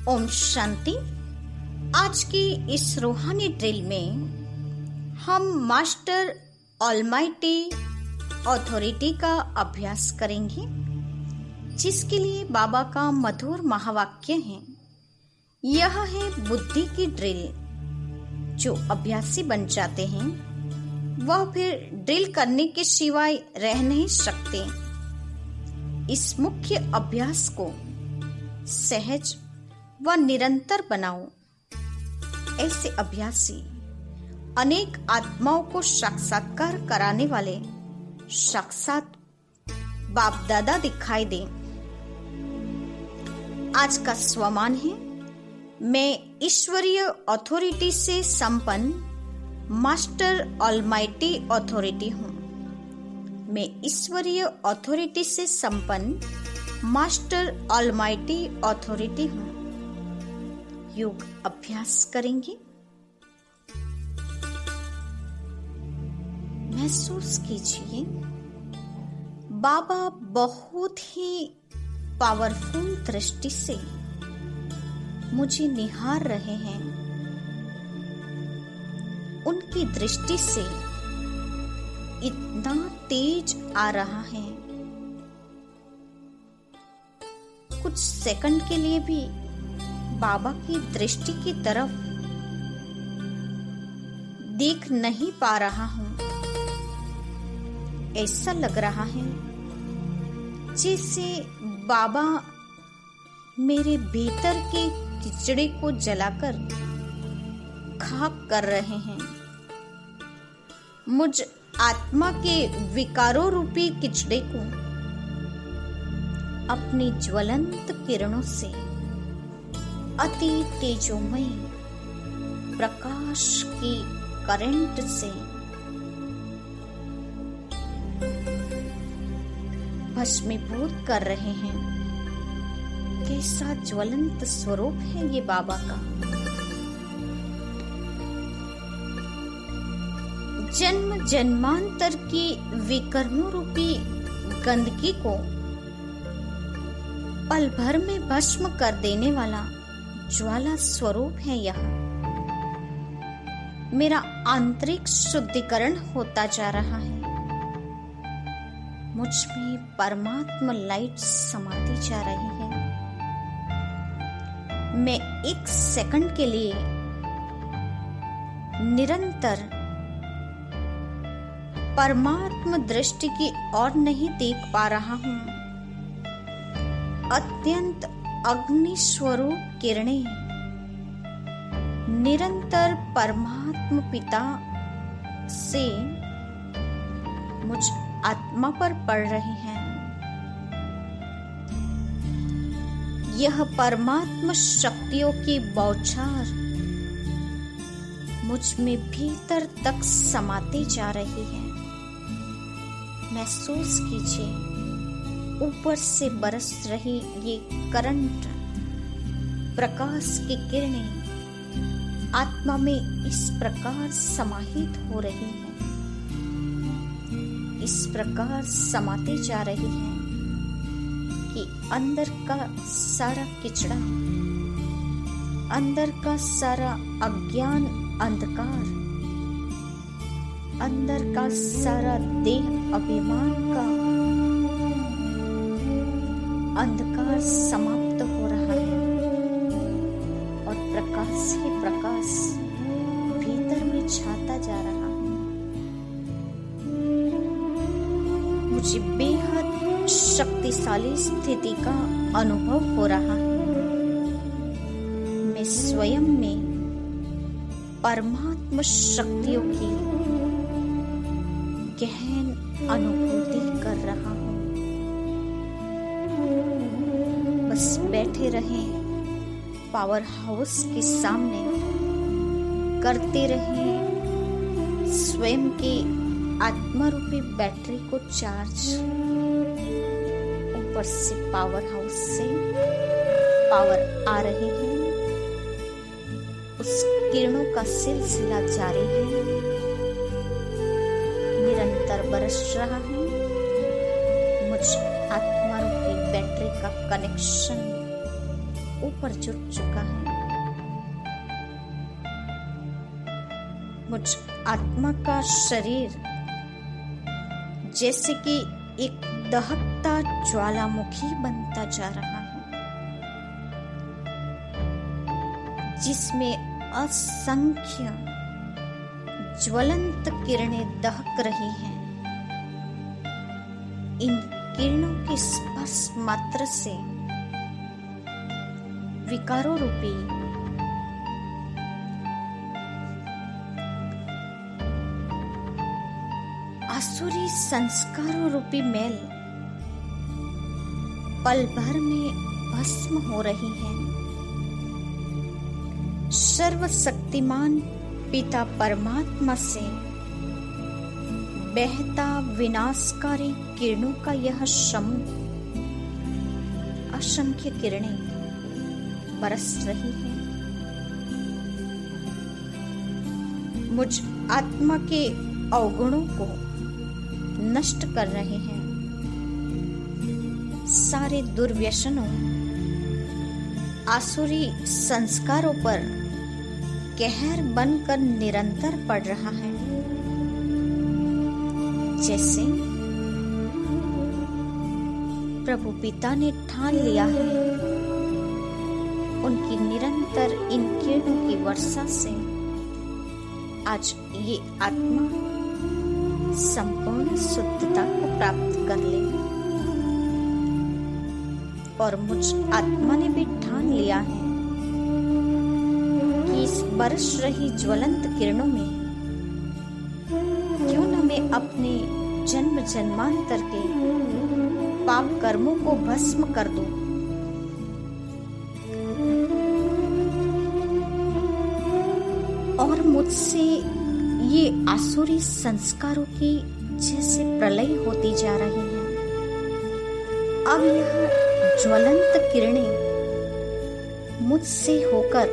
ओम शांति। आज की इस रूहानी ड्रिल में हम मास्टर ऑलमाइटी अथॉरिटी का अभ्यास करेंगे, जिसके लिए बाबा का मधुर महावाक्य है। यह है बुद्धि की ड्रिल। जो अभ्यासी बन जाते हैं वह फिर ड्रिल करने के सिवाय रह नहीं सकते। इस मुख्य अभ्यास को सहज व निरंतर बनाओ। ऐसे अभ्यासी अनेक आत्माओं को साक्षात्कार कराने वाले साक्षात बाप दादा दिखाई दें। आज का स्वमान है, मैं ईश्वरीय अथॉरिटी से संपन्न मास्टर ऑलमाइटी अथॉरिटी हूँ। मैं ईश्वरीय अथॉरिटी से संपन्न मास्टर ऑलमाइटी अथॉरिटी हूँ। योग अभ्यास करेंगे। महसूस कीजिए बाबा बहुत ही पावरफुल दृष्टि से मुझे निहार रहे हैं। उनकी दृष्टि से इतना तेज आ रहा है, कुछ सेकंड के लिए भी बाबा की दृष्टि की तरफ देख नहीं पा रहा हूं। ऐसा लग रहा है जैसे बाबा मेरे भीतर के कीचड़े को जलाकर खाक कर रहे हैं। मुझ आत्मा के विकारों रूपी कीचड़े को अपनी ज्वलंत किरणों से अति तेजोमय प्रकाश की करंट से भस्मीभूत कर रहे हैं। कैसा ज्वलंत स्वरूप है ये बाबा का। जन्म जन्मांतर की विकर्मों रूपी गंदगी को पल भर में भस्म कर देने वाला ज्वाला स्वरूप है यह। मेरा आंतरिक शुद्धिकरण होता जा रहा है। मुझ में परमात्मा लाइट समाती जा रही है। मैं एक सेकंड के लिए निरंतर परमात्मा दृष्टि की ओर नहीं देख पा रहा हूं। अत्यंत अग्नि स्वरूप किरणें निरंतर परमात्मा पिता से मुझ आत्मा पर पड़ रही हैं। यह परमात्मा शक्तियों की बौछार मुझ में भीतर तक समाते जा रही है। महसूस कीजिए ऊपर से बरस रही ये करंट प्रकाश की किरणें आत्मा में इस प्रकार समाहित हो रही हैं। इस प्रकार समाते जा रही हैं कि अंदर का सारा किचड़ा, अंदर का सारा अज्ञान अंधकार, अंदर का सारा देह अभिमान का अंधकार समाप्त हो रहा है और प्रकाश ही प्रकाश भीतर में छाता जा रहा है। मुझे बेहद शक्तिशाली स्थिति का अनुभव हो रहा है। मैं स्वयं में परमात्मा शक्तियों की गहन अनुभूति कर रहा हूं। बस बैठे रहें पावर हाउस के सामने, करते रहें स्वयं के आत्मा रूपी बैटरी को चार्ज। ऊपर से पावर हाउस से पावर आ रही है, उस किरणों का सिलसिला जारी है, निरंतर बरस रहा है। मुझ आत्मा रूपी बैटरी का कनेक्शन ऊपर जुट चुका है। मुझ आत्मा का शरीर जैसे कि एक दहकता ज्वालामुखी बनता जा रहा है, जिसमें असंख्य ज्वलंत किरणें दहक रही हैं। इन किरणों के स्पर्श मात्र से विकारों रूपी आसुरी संस्कारों रूपी मैल पल भर में भस्म हो रही है। सर्वशक्तिमान पिता परमात्मा से बहता विनाशकारी किरणों का यह समूह असंख्य किरणें बरस रही हैं। मुझ आत्मा के अवगुणों को नष्ट कर रहे हैं। सारे दुर्व्यसनों, आसुरी संस्कारों पर कहर बनकर निरंतर पड़ रहा है। जैसे प्रभु पिता ने ठान लिया है, उनकी निरंतर इन किरणों की वर्षा से आज ये आत्मा संपूर्ण शुद्धता को प्राप्त कर ले। और मुझ आत्मा ने भी ठान लिया है कि इस बरस रही ज्वलंत किरणों में क्यों न मैं अपने जन्म जन्मांतर के पाप कर्मों को भस्म कर दूं। और मुझसे ये आसुरी संस्कारों की जैसे प्रलय होती जा रही है। अब यह ज्वलंत किरणें मुझसे होकर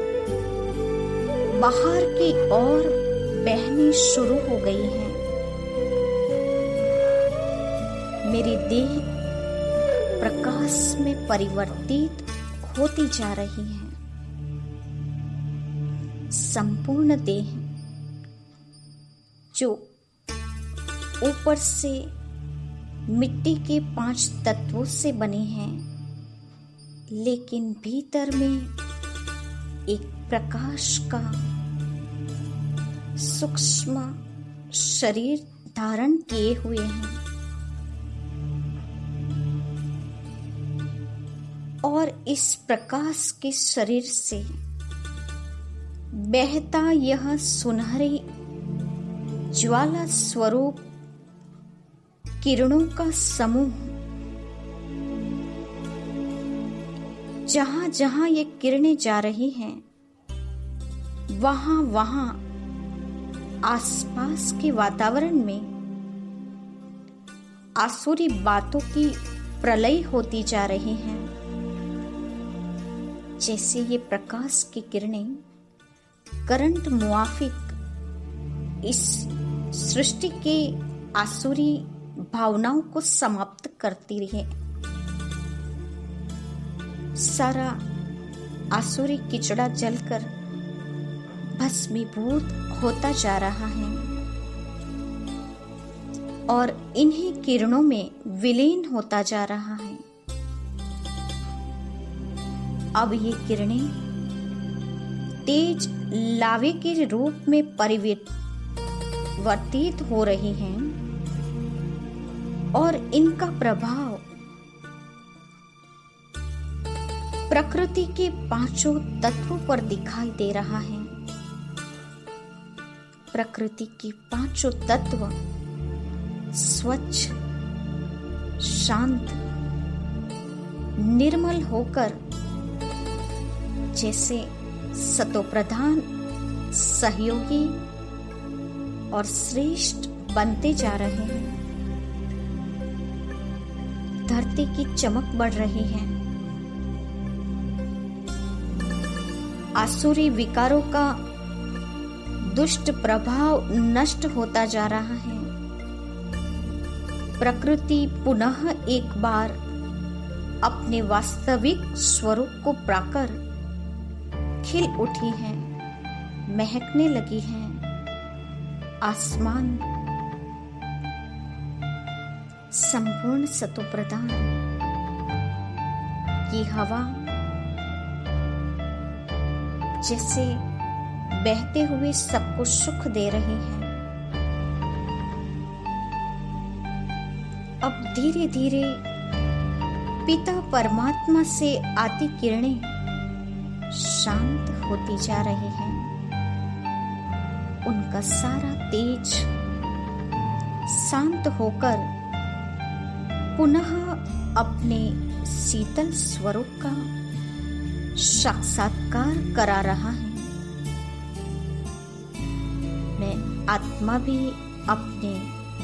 बाहर की ओर बहनी शुरू हो गई हैं। मेरी देह प्रकाश में परिवर्तित होती जा रही है। संपूर्ण देह जो ऊपर से मिट्टी के 5 तत्वों से बने हैं, लेकिन भीतर में एक प्रकाश का सूक्ष्म शरीर धारण किए हुए हैं। और इस प्रकाश के शरीर से बहता यह सुनहरी ज्वाला स्वरूप किरणों का समूह, जहां जहां ये किरणें जा रही हैं, वहां वहां आसपास के वातावरण में आसुरी बातों की प्रलय होती जा रही हैं। जैसे ये प्रकाश की किरणें करंट मुआफिक इस सृष्टि के आसुरी भावनाओं को समाप्त करती रहे। सारा आसुरी किचड़ा जलकर भस्मीभूत होता जा रहा है और इन्हीं किरणों में विलीन होता जा रहा है। अब ये किरणें तेज लावे के रूप में परिवर्तित हो रही हैं और इनका प्रभाव प्रकृति के 5 तत्वों पर दिखाई दे रहा है। प्रकृति के 5 तत्व स्वच्छ, शांत, निर्मल होकर जैसे सतोप्रधान, सहयोगी और श्रेष्ठ बनते जा रहे हैं। धरती की चमक बढ़ रही है। आसुरी विकारों का दुष्ट प्रभाव नष्ट होता जा रहा है। प्रकृति पुनः एक बार अपने वास्तविक स्वरूप को पाकर खिल उठी हैं, महकने लगी हैं। आसमान संपूर्ण सतो प्रदान, ये हवा जैसे बहते हुए सबको सुख दे रही है। अब धीरे धीरे पिता परमात्मा से आती किरणें शांत होती जा रही हैं। उनका सारा तेज शांत होकर पुनः अपने शीतल स्वरूप का साक्षात्कार करा रहा है। मैं आत्मा भी अपने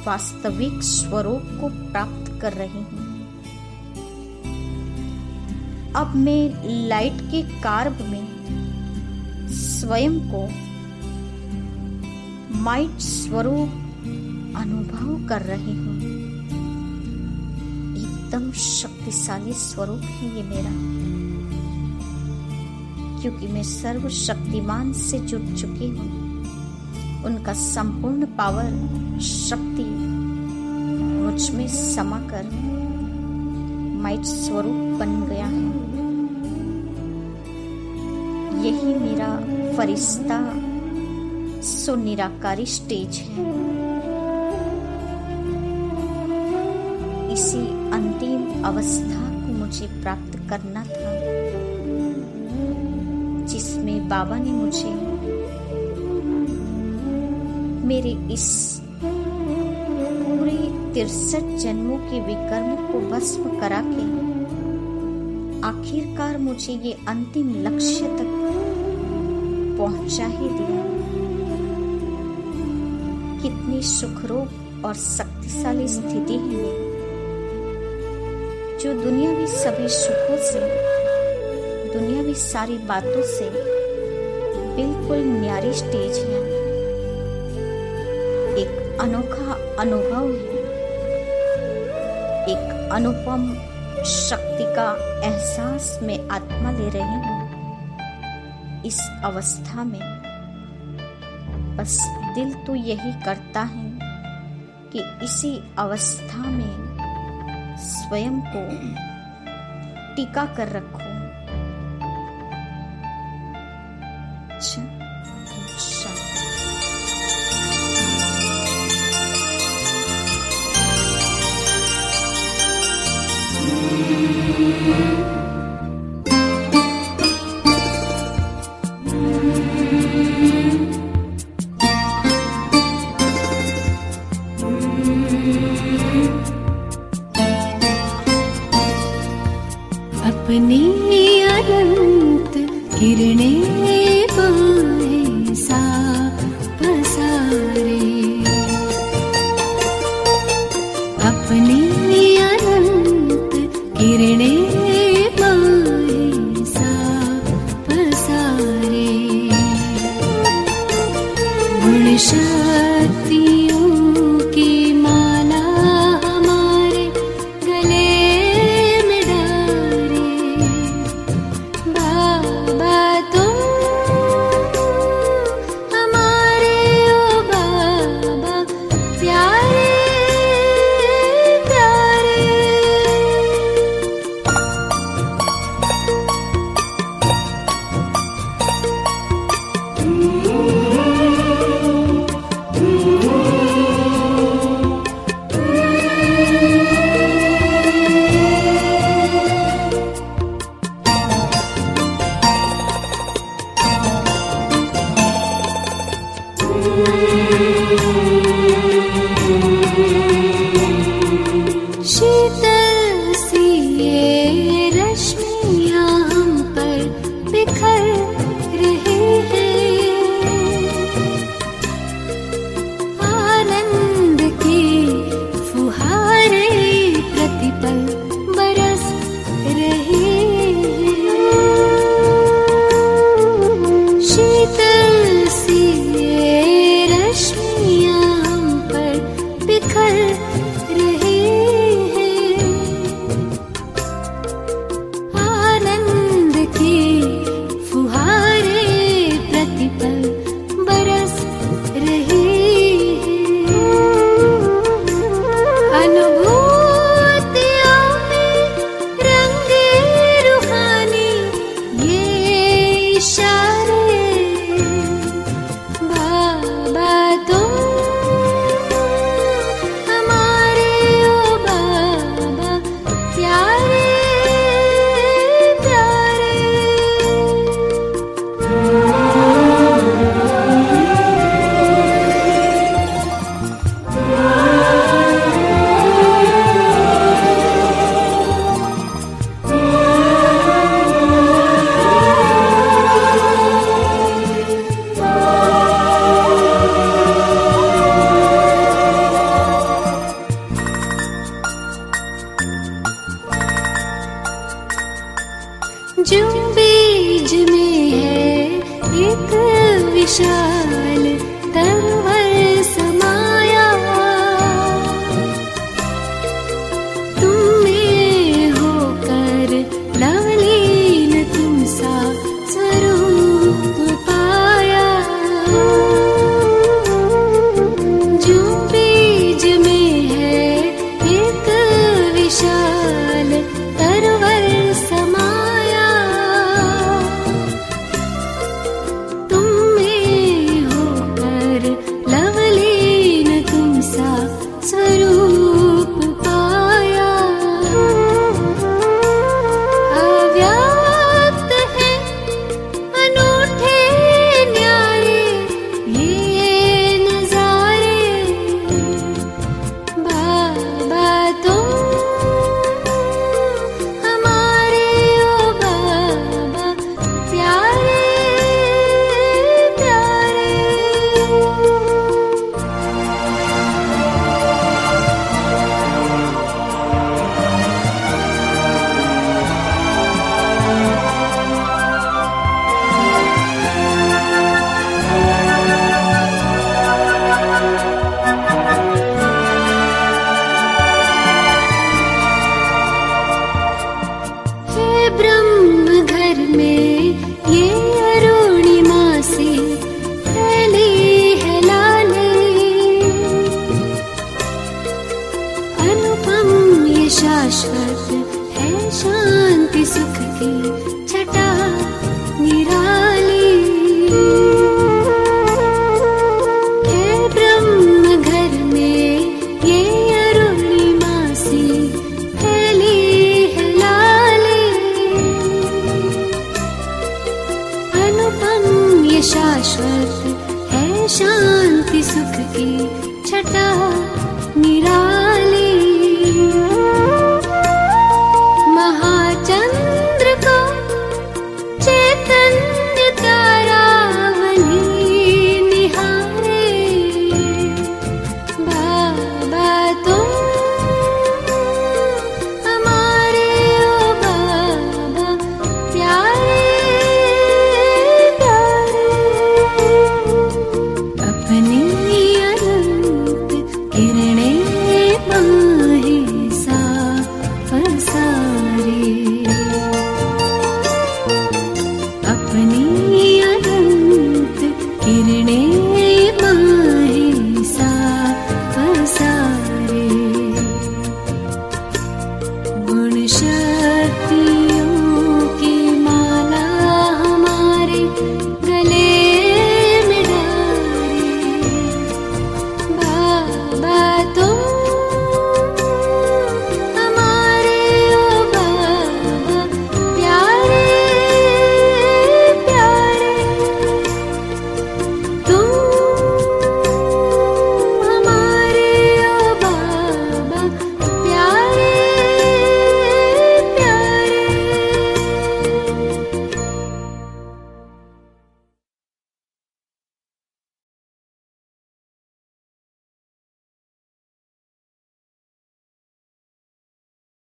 वास्तविक स्वरूप को प्राप्त कर रही हूँ। अब मैं लाइट के कार्ब में स्वयं को माइट स्वरूप अनुभव कर रही हूँ। एकदम शक्तिशाली स्वरूप है ये मेरा, क्योंकि मैं सर्वशक्तिमान से जुड़ चुकी हूँ। उनका संपूर्ण पावर शक्ति मुझ में समाकर माइट स्वरूप बन गया है। यही मेरा फरिश्ता सुनिराकारी स्टेज है। इसी अंतिम अवस्था को मुझे प्राप्त करना था, जिसमें बाबा ने मुझे मेरे इस पूरे 63 जन्मों के विकर्म को भस्म करा के आखिरकार मुझे ये अंतिम लक्ष्य तक पहुंचा ही दिया। कितनी सुखरूप और शक्तिशाली स्थिति है ये, जो दुनियावी सभी सुखों से, दुनियावी सारी बातों से बिल्कुल न्यारी स्टेज है। एक अनोखा अनुभव है, एक अनुपम शक्ति का एहसास मैं आत्मा ले रही हूँ। इस अवस्था में बस दिल तो यही करता है कि इसी अवस्था में स्वयं को टिका कर रखो। अपनी अनंत किरणें पाए सा पसारे, अपनी अनंत किरणें पाए सा पसारे। गुण शक्तियों की माला हमारे गले में डाले। बाबा तुम हमारे, ओ बाबा प्यारे प्यारे। विशाल तरवर समाया, तुम में होकर लवलीन तुम सा स्वरूप पाया। जो बीज में है एक विशाल तरवर समाया, तुम में होकर लवलीन तुम सा स्वरूप पाया। अव्यक्त है अनूठे न्यारे ये नजारे, बाबा तुम हमारे ओ बाबा प्यारे प्यारे। हे ब्रह्म घर में ये अरुणिमा सी फैली है लाली, अनुपम ये शाश्वत है शांति सुख की छटा निराली। हे ब्रह्म घर में ये अरुणिमा सी फैली है लाली, अनुपम ये शाश्वत है शांति सुख की छटा निराली।